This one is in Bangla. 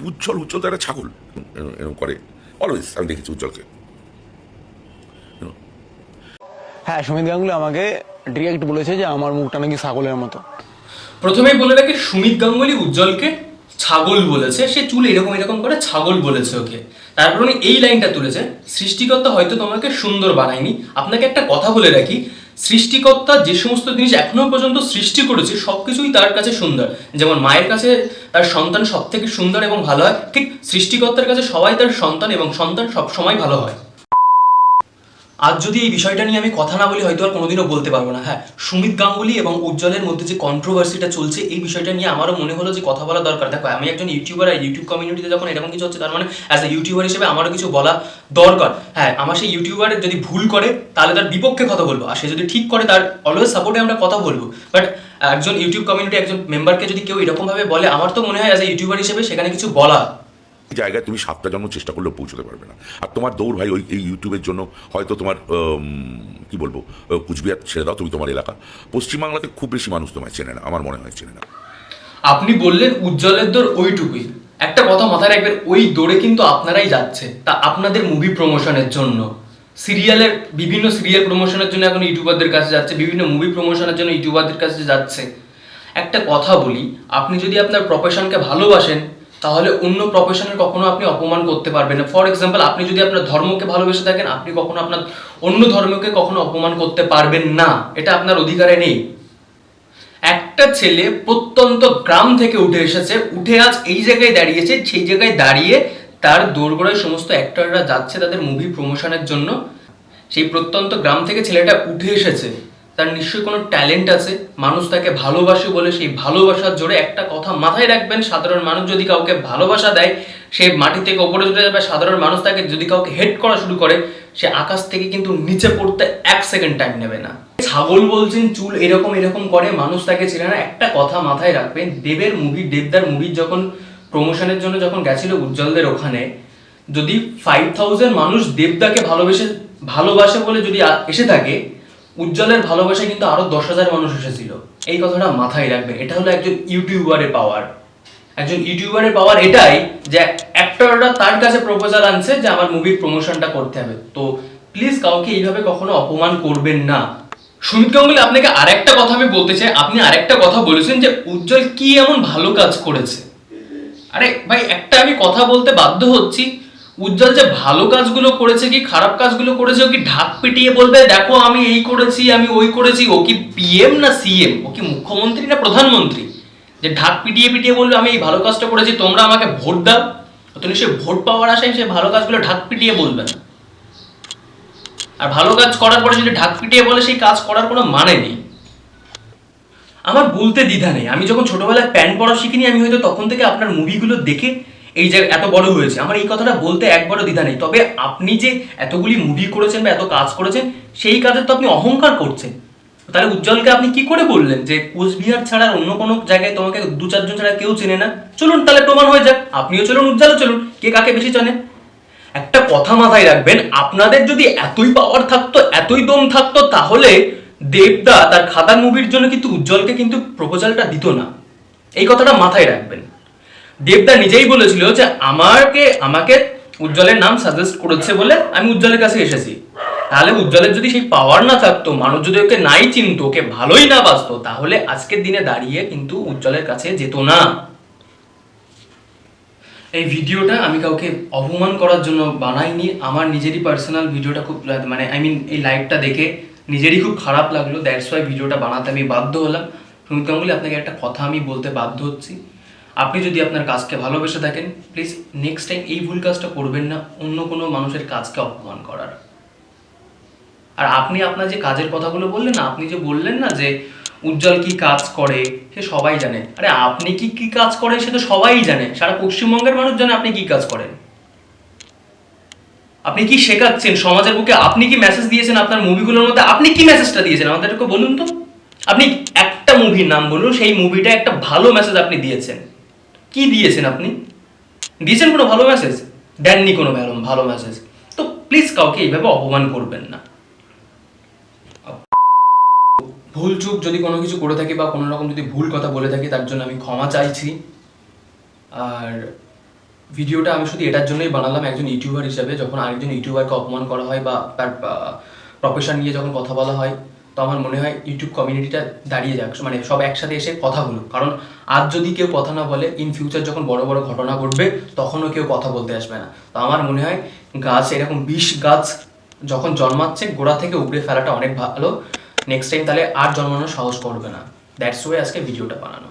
উজ্জ্বল উজ্জ্বল তো একটা ছাগল এরকম করে অলওয়েজ, আমি দেখেছি উজ্জ্বলকে। হ্যাঁ, সুমিত গাঙ্গুলি আমাকে ডিরেক্ট বলেছে যে আমার মুখটা নাকি ছাগলের মতো। প্রথমেই বলে রাখি, সুমিত গাঙ্গুলি উজ্জ্বলকে ছাগল বলেছে, সে চুল এরকম এরকম করে ছাগল বলেছে ওকে। তারপর উনি এই লাইনটা তুলেছে, সৃষ্টিকর্তা হয়তো তোমাকে সুন্দর বানায়নি। আপনাকে একটা কথা বলে রাখি, সৃষ্টিকর্তা যে সমস্ত জিনিস এখনো পর্যন্ত সৃষ্টি করেছে সবকিছুই তার কাছে সুন্দর। যেমন মায়ের কাছে তার সন্তান সব থেকে সুন্দর এবং ভালো হয়, ঠিক সৃষ্টিকর্তার কাছে সবাই তার সন্তান, এবং সন্তান সব সময় ভালো হয়। আজ যদি এই বিষয়টা নিয়ে আমি কথা না বলি হয়তো আর কোনোদিনও বলতে পারবো না। হ্যাঁ, সুমিত গাঙ্গুলি এবং উজ্জ্বলের মধ্যে যে কন্ট্রোভার্সিটা চলছে, এই বিষয়টা নিয়ে আমারও মনে হলো যে কথা বলা দরকার। দেখো, আমি একজন ইউটিউবার, আর ইউটিউব কমিউনিটিতে যখন এরকম কিছু হচ্ছে, তার মানে অ্যাজ এ ইউটিউবার হিসেবে আমারও কিছু বলা দরকার। হ্যাঁ, আমার সেই ইউটিউবার যদি ভুল করে তাহলে তার বিপক্ষে কথা বলবো, আর সে যদি ঠিক করে তার অলওয়েজ সাপোর্টে আমরা কথা বলবো। বাট একজন ইউটিউব কমিউনিটি একজন মেম্বারকে যদি কেউ এরকমভাবে বলে, আমার তো মনে হয় অ্যাজ এ ইউটিউবার হিসেবে সেখানে কিছু বলা। জায়গায় তুমি 7টা জন্ম চেষ্টা করলেও পৌঁছতে পারবে না। আর তোমার দৌড় ভাই ওই এই ইউটিউবের জন্য হয়তো তোমার কি বলবো, কুচবিহার ছেড়ে দাও, তুমি তোমার এলাকা পশ্চিমবাংলাতে খুব বেশি মানুষ তোমায় চেনে না, আমার মনে হয় চেনে না। আপনি বললেন উজ্জ্বলের দৌড় ওইটুকুই, একটা কথা মাথায় রাখবেন, ওই দৌড়ে কিন্তু আপনারাই যাচ্ছে, তা আপনাদের মুভি প্রমোশনের জন্য, সিরিয়ালের বিভিন্ন সিরিয়াল প্রমোশনের জন্য এখন ইউটিউবারদের কাছে যাচ্ছে, বিভিন্ন মুভি প্রমোশনের জন্য ইউটিউবারদের কাছে যাচ্ছে। একটা কথা বলি, আপনি যদি আপনার প্রফেশনকে ভালোবাসেন তাহলে অন্য প্রফেশনের কখনো আপনি অপমান করতে পারবেন না। ফর এক্সাম্পল, আপনি যদি আপনার ধর্মকে ভালোবেসে থাকেন, আপনি কখনো আপনার অন্য ধর্মকে কখনো অপমান করতে পারবেন না, এটা আপনার অধিকারে নেই। একটা ছেলে প্রত্যন্ত গ্রাম থেকে উঠে এসেছে, উঠে আজ এই জায়গায় দাঁড়িয়েছে, সেই জায়গায় দাঁড়িয়ে তার দোরগোড়ায় সমস্ত অ্যাক্টররা যাচ্ছে তাদের মুভি প্রমোশনের জন্য। সেই প্রত্যন্ত গ্রাম থেকে ছেলেটা উঠে এসেছে, তার নিশ্চয়ই কোনো ট্যালেন্ট আছে, মানুষ তাকে ভালোবাসে বলে সেই ভালোবাসার জোরে, একটা কথা মাথায় রাখবেন, সাধারণ মানুষ যদি কাউকে ভালোবাসা দেয় সে মাটি থেকে ওপরে উঠে যাবে। সাধারণ মানুষ তাকে যদি কাউকে হেট করা শুরু করে, সে আকাশ থেকে কিন্তু নিচে পড়তে 1 সেকেন্ড টাইম নেবে না। ছাগল বলছেন, চুল এরকম এরকম করে, মানুষ তাকে চেনে না। একটা কথা মাথায় রাখবেন, দেবদার মুভির যখন প্রমোশনের জন্য যখন গেছিল উজ্জ্বলদের ওখানে, যদি 5000 মানুষ দেবদাকে ভালোবাসে বলে যদি এসে থাকে, উজ্জ্বলের ভালোবাসায় কিন্তু আরো 10,000 মানুষ এসেছিল। এই কথাটা মাথায় রাখবেন। এটা হলো একজন ইউটিউবারের পাওয়ার। একজন ইউটিউবারের পাওয়ার এটাই যে অ্যাক্টররা তার কাছে প্রপোজাল আনছে যে আমার মুভির প্রমোশনটা করতে হবে। তো প্লিজ কাউকে এইভাবে কখনো অপমান করবেন না। সুমিত গাঙ্গুলি, আপনাকে আরেকটা কথা আমি বলতে চাই, আপনি আরেকটা কথা বলেছেন যে উজ্জ্বল কি এমন ভালো কাজ করেছে। আরে ভাই, একটা আমি কথা বলতে বাধ্য হচ্ছি, উজ্জ্বল যে ভালো কাজগুলো করেছে কি খারাপ কাজগুলো করেছে, ও কি ঢাক পিটিয়ে বলবে দেখো আমি এই করেছি আমি ওই করেছি? ও কি পিএম না সিএম? ও কি মুখ্যমন্ত্রী না প্রধানমন্ত্রী যে ঢাক পিটিয়ে পিটিয়ে বলবে আমি এই ভালো কাজটা করেছি, তোমরা আমাকে ভোট দাও? তো নিশ্চয়ই ভোট পাওয়ার আশায় সে ভালো কাজগুলো ঢাক পিটিয়ে বলবে না। আর ভালো কাজ করার পরে যদি ঢাক পিটিয়ে বলে, সেই কাজ করার কোনো মানে নেই। আমার বলতে দ্বিধা নেই, আমি যখন ছোটবেলায় প্যান্ট পরা শিখিনি, আমি হয়তো তখন থেকে আপনার মুভিগুলো দেখে এই যে এত বড় হয়েছে। আমার এই কথাটা বলতে একবারও দ্বিধা নেই। তবে আপনি যে এতগুলি মুভি করেছেন বা এত কাজ করেছেন, সেই কাজের তো আপনি অহংকার করছেন। তাহলে উজ্জ্বলকে আপনি কি করে বললেন যে কোচবিহার ছাড়া অন্য কোনো জায়গায় তোমাকে 2-4 জন ছাড়া কেউ চেনে না? চলুন তাহলে প্রমাণ হয়ে যাক, আপনিও চলুন উজ্জ্বলও চলুন, কে কাকে বেশি জানে। একটা কথা মাথায় রাখবেন, আপনাদের যদি এতই পাওয়ার থাকতো, এতই দম থাকতো, তাহলে দেবদা তার খাদান মুভির জন্য কিন্তু উজ্জ্বলকে কিন্তু প্রপোজালটা দিত না। এই কথাটা মাথায় রাখবেন। দেবদা নিজেই বলেছিল যে আমাকে উজ্জ্বলের নাম সাজেস্ট করেছে বলে আমি উজ্জ্বলের কাছে এসেছি। তাহলে উজ্জ্বলের যদি সেই পাওয়ার না থাকতো, মানুষ যদি ওকে নাই চিনতো, ওকে ভালোই না বাসতো, তাহলে আজকের দিনে দাঁড়িয়ে কিন্তু উজ্জ্বলের কাছে যেত না। এই ভিডিওটা আমি কাউকে অপমান করার জন্য বানাইনি, আমার নিজেরই পার্সোনাল ভিডিওটা খুব মানে এই লাইভটা দেখে নিজেরই খুব খারাপ লাগলো, দ্যাটস ওয়াই ভিডিওটা বানাতে আমি বাধ্য হলাম। সুমিত গাঙ্গুলি, আপনাকে একটা কথা আমি বলতে বাধ্য হচ্ছি, আপনি যদি আপনার কাজকে ভালোবেসে থাকেন, প্লিজ নেক্সট টাইম এই ভুল কাজটা করবেন না, অন্য কোনো মানুষের কাজকে অপমান করার। আর আপনি আপনার যে কাজের কথাগুলো বললেন না, আপনি যে বললেন না যে উজ্জ্বল কি কাজ করে সে সবাই জানে, আরে আপনি কি কাজ করেন সে তো সবাই জানে, সারা পশ্চিমবঙ্গের মানুষ জানে আপনি কি কাজ করেন। আপনি কি শেখাচ্ছেন সমাজের বুকে? আপনি কি মেসেজ দিয়েছেন আপনার মুভিগুলোর মধ্যে? আপনি কি মেসেজটা দিয়েছেন আমাদেরকে বলুন তো। আপনি একটা মুভির নাম বলুন, সেই মুভিটা একটা ভালো মেসেজ আপনি দিয়েছেন। কি দিয়েছেন আপনি? দিয়েছেন কোনো ভালো মেসেজ? দেননি কোনো ভালো মেসেজ। তো প্লিজ কাউকে এইভাবে অপমান করবেন না। ভুল চুক যদি কোনো কিছু করে থাকি বা কোনো রকম যদি ভুল কথা বলে থাকি, তার জন্য আমি ক্ষমা চাইছি। আর ভিডিওটা আমি শুধু এটার জন্যই বানালাম, একজন ইউটিউবার হিসেবে যখন আরেকজন ইউটিউবারকে অপমান করা হয় বা তার প্রফেশন নিয়ে যখন কথা বলা হয়, তো আমার মনে হয় ইউটিউব কমিউনিটিটা দাঁড়িয়ে যাক, মানে সব একসাথে এসে কথা বলুক। কারণ আজ যদি কেউ কথা না বলে, ইন ফিউচার যখন বড় বড় ঘটনা ঘটবে তখনও কেউ কথা বলতে আসবে না। তো আমার মনে হয় গাছ এরকম 20 গাছ যখন জন্মাচ্ছে গোড়া থেকে উপড়ে ফেলাটা অনেক ভালো। নেক্সট টাইম তাহলে আর জন্মানোর সাহস করবে না। দ্যাটস ওয়ে আজকে ভিডিওটা বানানো।